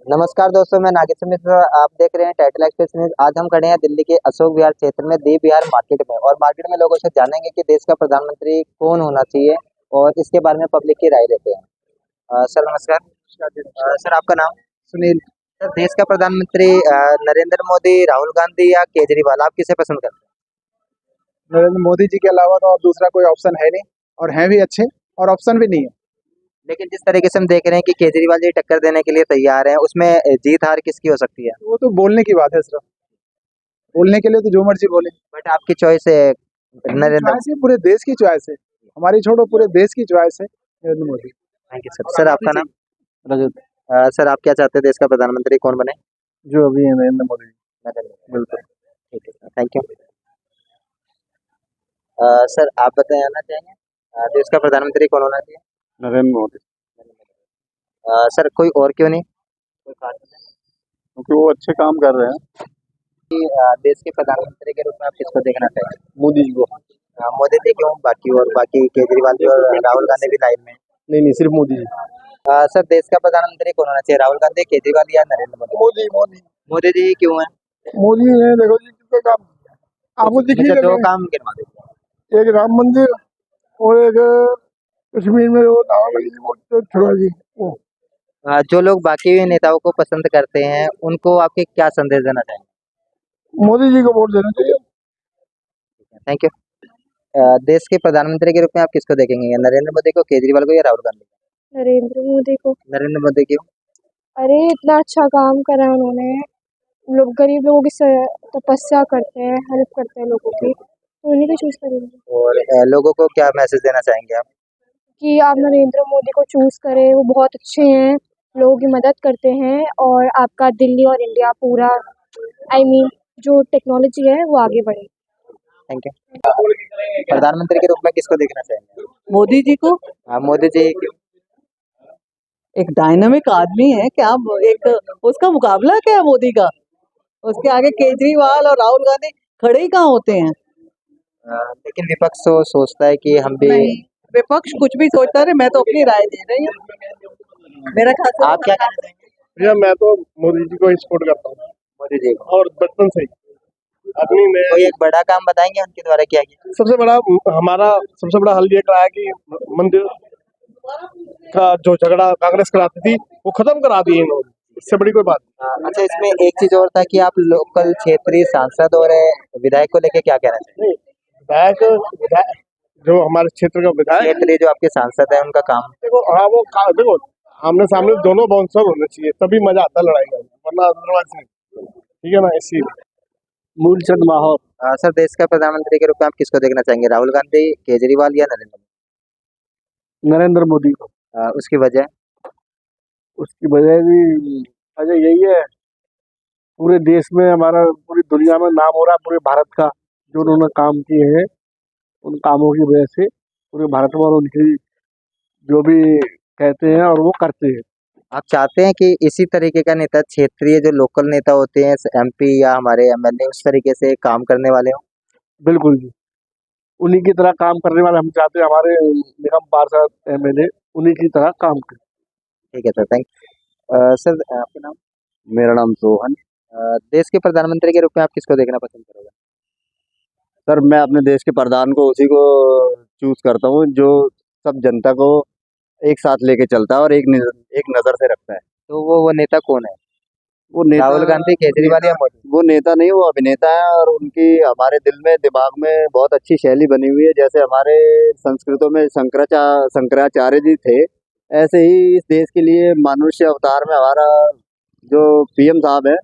नमस्कार दोस्तों, मैं नागेश्वर मिश्रा। आप देख रहे हैं टाइटल एक्सप्रेस न्यूज। आज हम खड़े हैं दिल्ली के अशोक विहार क्षेत्र में दीप विहार मार्केट में, और मार्केट में लोगों से जानेंगे कि देश का प्रधानमंत्री कौन होना चाहिए और इसके बारे में पब्लिक की राय लेते हैं। सर नमस्कार। सर आपका नाम? सुनील। सर, देश का प्रधानमंत्री नरेंद्र मोदी, राहुल गांधी या केजरीवाल, आप किसे पसंद करते नरेंद्र मोदी जी के अलावा तो और दूसरा कोई ऑप्शन है नहीं, और हैं भी अच्छे, और ऑप्शन भी नहीं है। हैं? लेकिन जिस तरीके से हम देख रहे हैं कि केजरीवाल जी टक्कर देने के लिए तैयार हैं, उसमें जीत हार किसकी हो सकती है? वो तो बोलने की बात है, सिर्फ बोलने के लिए तो जो मर्जी बोले। बट आपकी चॉइस है नरेंद्र। चॉइस है, पूरे देश की चॉइस है। हमारी छोड़ो, पूरे देश की चॉइस है Narendra Modi. Thank you sir. Sir आपका नाम? रजत। सर आप क्या चाहते हैं देश का प्रधानमंत्री कौन बने? जो अभी है नरेंद्र मोदी। नरेंद्र मोदी। बिल्कुल। ठीक है सर, थैंक यू। सर आप बताना चाहेंगे देश का प्रधानमंत्री कौन होना चाहिए? नरेंद्र मोदी। सर कोई और क्यों नहीं? कोई खास वजह? क्योंकि वो अच्छे काम कर रहे हैं। देश के प्रधानमंत्री के रूप में आप किसको देखना चाहेंगे? मोदी जी को। मोदी जी क्यों? बाकी केजरीवाल जी और राहुल गांधी भी लाइन में हैं। नहीं, सिर्फ मोदी जी। सर देश का प्रधानमंत्री कौन होना चाहिए, राहुल गांधी, केजरीवाल या नरेंद्र मोदी? मोदी मोदी मोदी जी क्यों है? मोदी है। देखो जी, कितना काम आपको दिख ही मुझे दो रहा काम गिनवा दीजिए। है। एक राम मंदिर, और एक कश्मीर में वो नाव लगी थी, वो तो छोड़ा जी वो। जो लोग बाकी नेताओं को पसंद करते हैं, उनको आपके क्या संदेश देना चाहेंगे? मोदी जी को वोट देना चाहिए। Thank you. देश के प्रधानमंत्री के रूप में आप किसको देखेंगे, नरेंद्र मोदी को, केजरीवाल को या राहुल गांधी को? नरेंद्र मोदी को। नरेंद्र मोदी क्यों? अरे इतना अच्छा काम करा है उन्होंने। लोग गरीब लोगों की तपस्या करते हैं, हेल्प करते हैं लोगों की, तो उन्हीं को चूज करेंगे। और लोगों को क्या मैसेज देना चाहेंगे आप? कि आप नरेंद्र मोदी को चूज करें, वो बहुत अच्छे हैं, लोगों की मदद करते हैं, और आपका दिल्ली और इंडिया पूरा जो टेक्नोलॉजी है वो आगे बढ़े। Thank you. प्रधानमंत्री के रूप में किसको देखना चाहेंगे? मोदी जी को। मोदी जी क्यों? एक डायनामिक आदमी है, क्या एक उसका मुकाबला क्या है मोदी का? उसके आगे केजरीवाल और राहुल गांधी खड़े ही कहाँ होते हैं। लेकिन विपक्ष तो सोचता है कि हम भी। नहीं, विपक्ष कुछ भी सोचता रहे, मैं तो अपनी राय दे रही हूँ। मेरा ख्याल से आप क्या कहना चाहेंगे? भैया मैं तो मोदी जी को ही सपोर्ट करता हूँ, मोदी जी को। और बचपन से ही अपनी में कोई एक बड़ा काम बताएंगे उनके द्वारा किया गया? सबसे बड़ा हल ये कराया कि मंदिर का जो झगड़ा कांग्रेस कराती थी वो खत्म करा दिए इन्होंने। इससे बड़ी कोई बात अच्छा, इसमें एक चीज और था कि आप लोकल क्षेत्रीय सांसद और विधायक को लेके क्या कहना चाहेंगे? नहीं। विधायक जो हमारे क्षेत्र का विधायक, क्षेत्रीय जो आपके सांसद है उनका काम। देखो हाँ देखो आमने सामने दोनों बाउंसर होने चाहिए, तभी मजा आता है लड़ाई में, वरना अदरवाइज नहीं। ठीक है ना? इसी मूलचंद माहौल। सर देश का प्रधानमंत्री के रूप में आप किसको देखना चाहेंगे, राहुल गांधी, केजरीवाल या नरेंद्र नरेंद्र मोदी को। मोदी? उसकी वजह? उसकी वजह भी वजह यही है, पूरे देश में हमारा, पूरी दुनिया में नाम हो रहा है पूरे भारत का, जो उन्होंने काम किए हैं उन कामों की वजह से पूरे भारत में, और उनकी जो भी कहते हैं और वो करते हैं। आप चाहते हैं कि इसी तरीके का नेता, क्षेत्रीय जो लोकल नेता होते हैं, एमपी या हमारे एमएलए, उस तरीके से काम करने वाले हो? बिल्कुल जी, उन्हीं की तरह काम करने वाले हम चाहते हैं, हमारे निगम पार्षद एमएलए उन्हीं की तरह काम करें। ठीक है सर, थैंक। सर आपका नाम? मेरा नाम सोहन। देश के प्रधानमंत्री के रूप में आप किसको देखना पसंद करोगे? सर मैं अपने देश के प्रधान को उसी को चूज करता हूँ जो सब जनता को एक साथ लेके चलता है और एक नजर से रखता है। तो वो नेता कौन है? वो नेता, राहुल गांधी, केजरीवाल या मोदी? वो नेता नहीं, वो अभिनेता है, और उनकी हमारे दिल में, दिमाग में बहुत अच्छी शैली बनी हुई है। जैसे हमारे संस्कृतों में शंकराचार्य जी थे, ऐसे ही इस देश के लिए मनुष्य अवतार में हमारा जो पीएम साहब है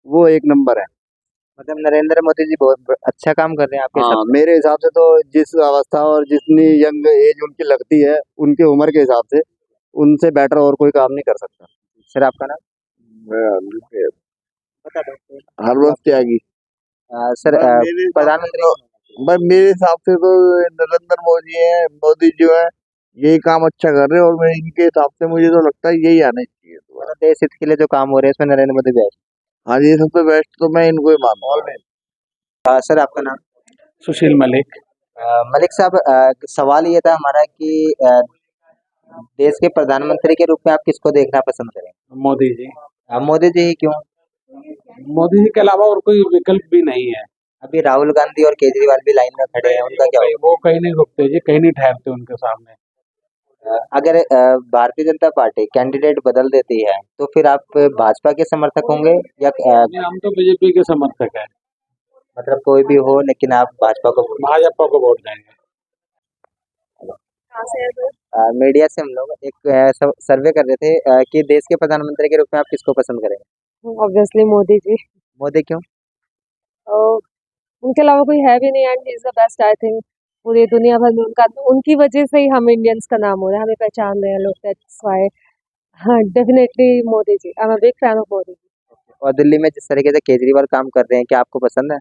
वो एक नंबर है। मतलब नरेंद्र मोदी जी बहुत अच्छा काम कर रहे हैं आपके हाँ, हिसाब मेरे हिसाब से तो जिस अवस्था और जितनी यंग एज उनकी लगती है, उनके उम्र के हिसाब से उनसे बेटर और कोई काम नहीं कर सकता। से। सर आपका नाम? बता दो। हरवंश त्यागी। सर मेरे प्रधानमंत्री भाई मेरे हिसाब से तो नरेंद्र मोदी है, मोदी जो है यही काम अच्छा कर रहे हैं, और मैं इनके हिसाब से मुझे तो लगता है यही आना चाहिए दोबारा। देश हित के लिए जो काम हो रहे हैं उसमें नरेंद्र मोदी बेस्ट। हाँ जी, सबसे बेस्ट तो मैं इनको ही मानता हूँ। सर आपका नाम? सुशील मलिक। मलिक साहब, सवाल ये था हमारा कि देश के प्रधानमंत्री के रूप में आप किसको देखना पसंद करेंगे? मोदी जी। मोदी जी ही क्यों? मोदी जी के अलावा और कोई विकल्प भी नहीं है। अभी राहुल गांधी और केजरीवाल भी लाइन में खड़े हैं, उनका क्या होगा? वो कहीं नहीं रुकते जी, कहीं नहीं ठहरते उनके सामने। अगर भारतीय जनता पार्टी कैंडिडेट बदल देती है तो फिर आप भाजपा के समर्थक होंगे या नहीं, हम तो बीजेपी के समर्थक हैं, मतलब कोई भी हो लेकिन आप भाजपा को वोट भाजपा को वोट देंगे। मीडिया से हम लोग एक सर्वे कर रहे थे कि देश के प्रधानमंत्री के रूप में आप किसको पसंद करेंगे? ऑब्वियसली मोदी जी। मोदी क्यों? उनके अलावा कोई है भी नहीं and he is the best I think. पूरी दुनिया भर में उनका, उनकी वजह से ही हम इंडियंस का नाम हो रहा है, हमें पहचान रहे हैं लोग, दैट्स व्हाई। हाँ, definitely Modi ji, I am a big fan of Modi ji. और दिल्ली में जिस तरीके से केजरीवाल काम कर रहे हैं क्या आपको पसंद है?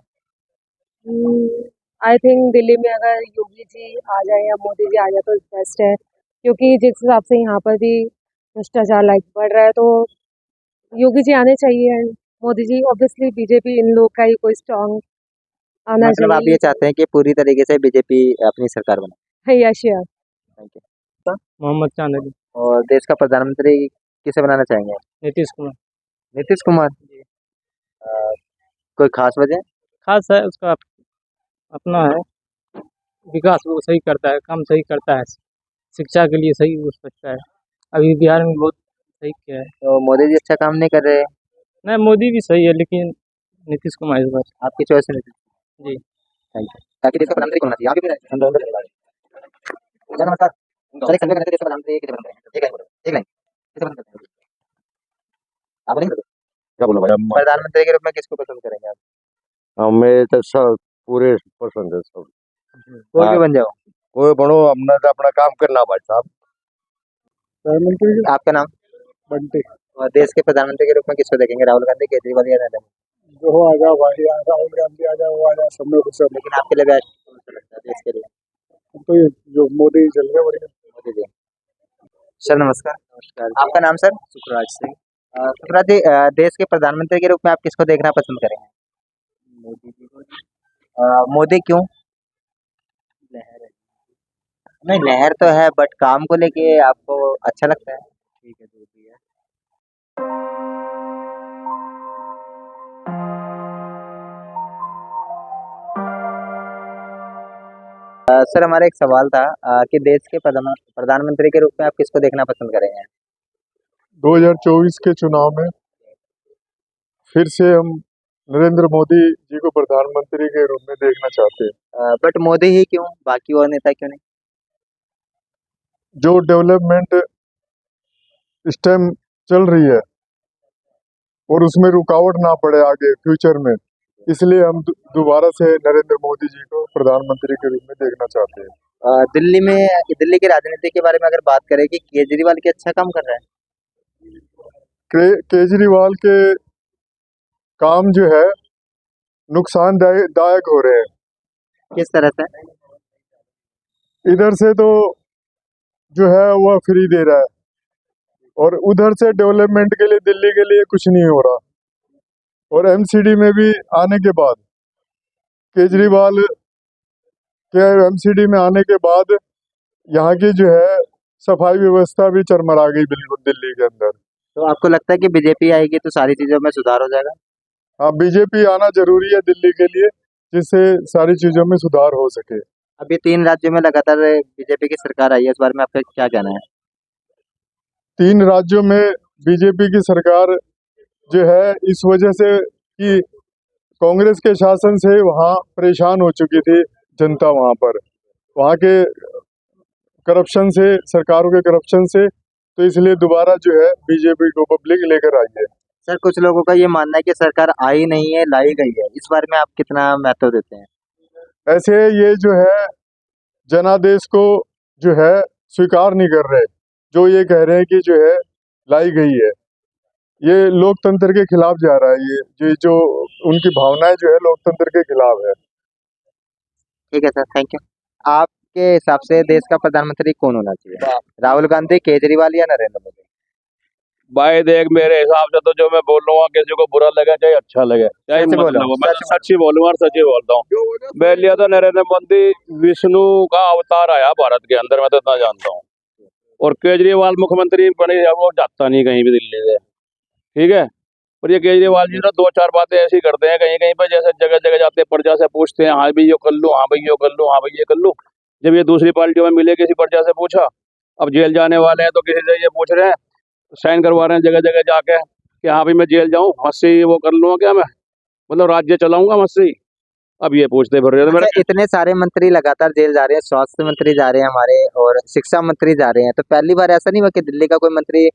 आई थिंक दिल्ली में अगर योगी जी आ जाए या मोदी जी आ जाए तो बेस्ट है, क्योंकि जिस हिसाब से यहाँ पर भी भ्रष्टाचार लाइक बढ़ रहा है तो योगी जी आने चाहिए and Modi ji obviously, BJP इन लोग का ही कोई स्ट्रॉन्ग आना मतलब आप ये चाहिए। चाहते हैं कि पूरी तरीके से बीजेपी अपनी सरकार बनाए? Yes sure. Thank you. Mohammad Chandni. और देश का प्रधानमंत्री किसे बनाना चाहेंगे आप? नीतीश कुमार। नीतीश कुमार। अ, कोई खास वजह? खास है उसका अपना है, विकास वो सही करता है, काम सही करता है, शिक्षा के लिए सही हो सकता है। अभी बिहार में बहुत सही किया है। तो मोदी जी अच्छा काम नहीं कर रहे हैं? नहीं, मोदी भी सही है लेकिन नीतीश कुमार इस बार। आपकी चॉइस है नीतीश? जी। Thank you. ताकि देश का प्रधानमंत्री कौन होना चाहिए? आप भी सर नमस्कार। सर एक सर्वे करने देश का प्रधानमंत्री किसे बनना चाहिए? एक लाइन किसे पसंद करते हैं? आप बोलेंगे? क्या बोला भाई? प्रधानमंत्री के रूप में किसको पसंद करेंगे आप? हमें तो सब पूरे पसंद है सब। कोई भी बन जाओ। कोई बनो, हमने तो अपना काम करना भाई साहब। प्रधानमंत्री आपका नाम? बनते और देश के प्रधानमंत्री के रूप में किसको देखेंगे? राहुल गांधी, केजरीवाल या नरेंद्र मोदी? जो आ जाओ भाई, राहुल गांधी आ जाओ, वो आ जाओ, सब में कुछ सब। लेकिन आपके लिए बेस्ट कौन सा लगता है देश के लिए? तो ये जो मोदी चल रहे बढ़िया। मोदी जी। सर नमस्कार। नमस्कार। आपका नाम सर? सुखराज सिंह। सुखराज जी, देश के प्रधानमंत्री के रूप में आप किसको देखना पसंद करेंगे? मोदी जी को। मोदी क्यों? लहर है। नहीं, लहर तो है बट काम को लेके आपको अच्छा लगता है? ठीक है, जो भी है। सर हमारा एक सवाल था कि देश के प्रधानमंत्री के रूप में आप किसको देखना पसंद करेंगे? 2024 के चुनाव में फिर से हम नरेंद्र मोदी जी को प्रधानमंत्री के रूप में देखना चाहते हैं। बट मोदी ही क्यों, बाकी और नेता क्यों नहीं? जो डेवलपमेंट इस टाइम चल रही है और उसमें रुकावट ना पड़े आगे फ्यूचर में, इसलिए हम दोबारा से नरेंद्र मोदी जी को प्रधानमंत्री के रूप में देखना चाहते हैं। दिल्ली की राजनीति के बारे में अगर बात करें कि केजरीवाल के अच्छा काम कर रहा है? केजरीवाल के काम जो है नुकसानदायक हो रहे हैं। किस तरह से? इधर से तो जो है वह फ्री दे रहा है और उधर से डेवलपमेंट के लिए दिल्ली के लिए कुछ नहीं हो रहा। और एमसीडी में भी आने के बाद, केजरीवाल के एमसीडी में आने के बाद यहाँ की जो है सफाई व्यवस्था भी चरमरा गई बिल्कुल दिल्ली के अंदर। तो आपको लगता है कि बीजेपी आएगी तो सारी चीजों में सुधार हो जाएगा? हाँ, बीजेपी आना जरूरी है दिल्ली के लिए, जिससे सारी चीजों में सुधार हो सके। अभी 3 राज्यों में लगातार बीजेपी की सरकार आई है, इस बारे में आपका क्या कहना है? 3 राज्यों में बीजेपी की सरकार जो है इस वजह से कि कांग्रेस के शासन से वहाँ परेशान हो चुकी थी जनता, वहाँ के करप्शन से, सरकारों के करप्शन से, तो इसलिए दोबारा जो है बीजेपी को पब्लिक लेकर आई है। सर कुछ लोगों का ये मानना है कि सरकार आई नहीं है, लाई गई है, इस बारे में आप कितना महत्व देते हैं? ऐसे ये जो है जनादेश को जो है स्वीकार नहीं कर रहे, जो ये कह रहे हैं कि जो है लाई गई है, ये लोकतंत्र के खिलाफ जा रहा है। ये जो उनकी भावनाएं जो है लोकतंत्र के खिलाफ है। ठीक है सर, थैंक यू। आपके हिसाब से देश का प्रधानमंत्री कौन होना चाहिए? राहुल गांधी, केजरीवाल या नरेंद्र मोदी? भाई देख, मेरे हिसाब से तो जो मैं बोल रहा हूँ किसी को बुरा लगे चाहे अच्छा लगे, क्या ही सच बोलो, मतलब हो, मैं सच तो सच ही बोलूंगा और सच ही बोलता हूँ। मेरे लिए तो नरेंद्र मोदी विष्णु का अवतार आया भारत के अंदर, मैं तो इतना जानता हूँ। और केजरीवाल मुख्यमंत्री बने, वो जाता नहीं कहीं भी दिल्ली से, ठीक है। और ये केजरीवाल जी ना दो चार बातें ऐसी करते हैं कहीं कहीं पर, जैसे जगह जगह जाते हैं प्रजा से पूछते हैं, हाँ भाई ये कर लूँ, हाँ भाई ये कर लूँ, हाँ भाई ये कर लूँ। जब ये दूसरी पार्टियों में मिले किसी प्रजा से पूछा, अब जेल जाने वाले हैं तो किसी से ये पूछ रहे हैं, साइन करवा रहे हैं जगह जगह जाके कि हाँ भाई मैं जेल जाऊँ, मत से ही वो कर लूँगा क्या मैं, मतलब राज्य चलाऊंगा मत से ही। अब ये पूछते फिर रहे थे मेरे। अच्छा, इतने सारे मंत्री लगातार जेल जा रहे हैं, स्वास्थ्य मंत्री जा रहे हैं हमारे और शिक्षा मंत्री जा रहे हैं, तो पहली बार ऐसा नहीं हुआ कि दिल्ली का कोई मंत्री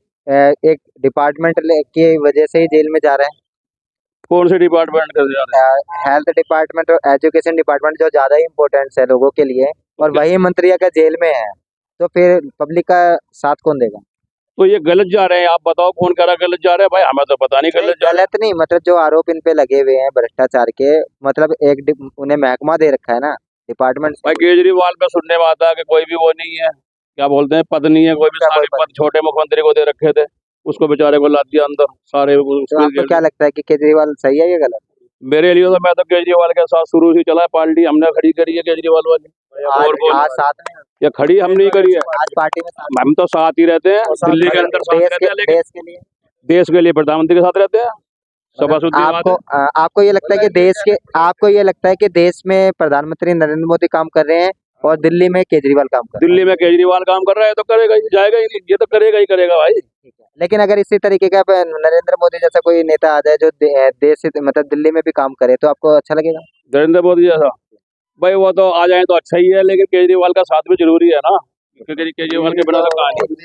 एक डिपार्टमेंट की वजह से ही जेल में जा रहे हैं? कौन से डिपार्टमेंट के जा रहे हैं? हेल्थ डिपार्टमेंट और एजुकेशन डिपार्टमेंट जो ज्यादा ही इम्पोर्टेंट है लोगों के लिए, और वही मंत्री अगर जेल में है तो फिर पब्लिक का साथ कौन देगा? तो ये गलत जा रहे हैं, आप बताओ कौन कह रहा है गलत जा रहे हैं? भाई हमें तो पता नहीं गलत जा रहे हैं। गलत नहीं, मतलब जो आरोप इन पे लगे हुए हैं भ्रष्टाचार के, मतलब उन्हें महकमा दे रखा है ना डिपार्टमेंट। भाई केजरीवाल पे सुनने में आता है कि कोई भी वो नहीं है, क्या बोलते हैं, पद नहीं है कोई भी, क्या सारे कोई पद छोटे मुख्यमंत्री को दे रखे थे, उसको बेचारे को ला दिया अंदर सारे तो आपको क्या लगता है कि केजरीवाल सही है या गलत? मेरे लिए तो मैं तो केजरीवाल के साथ शुरू से चला है, पार्टी हमने खड़ी करी है केजरीवाल वाली। और कौन? आज साथ में, ये खड़ी हम नहीं करी है, आज पार्टी में साथ हम तो साथ ही रहते हैं, दिल्ली के अंदर साथ रहते हैं, लेकिन देश के लिए देश के लिए प्रधानमंत्री के साथ रहते हैं। सभासुद्दी बात है। आपको ये लगता है कि आपको ये लगता है कि देश में प्रधानमंत्री नरेंद्र मोदी काम कर रहे हैं और दिल्ली में केजरीवाल काम कर रहे दिल्ली में केजरीवाल काम कर रहा है तो करेगा ही, जाएगा ही नहीं, ये तो करेगा ही करेगा भाई। हैं? लेकिन अगर इसी तरीके का नरेंद्र मोदी जैसा कोई नेता आ जाए जो देश से मतलब दिल्ली में भी काम करे तो आपको अच्छा लगेगा? नरेंद्र मोदी जैसा भाई वो तो आ जाए तो अच्छा ही है, लेकिन केजरीवाल का साथ भी जरूरी है ना, क्योंकि केजरीवाल के बिना तो कहानी।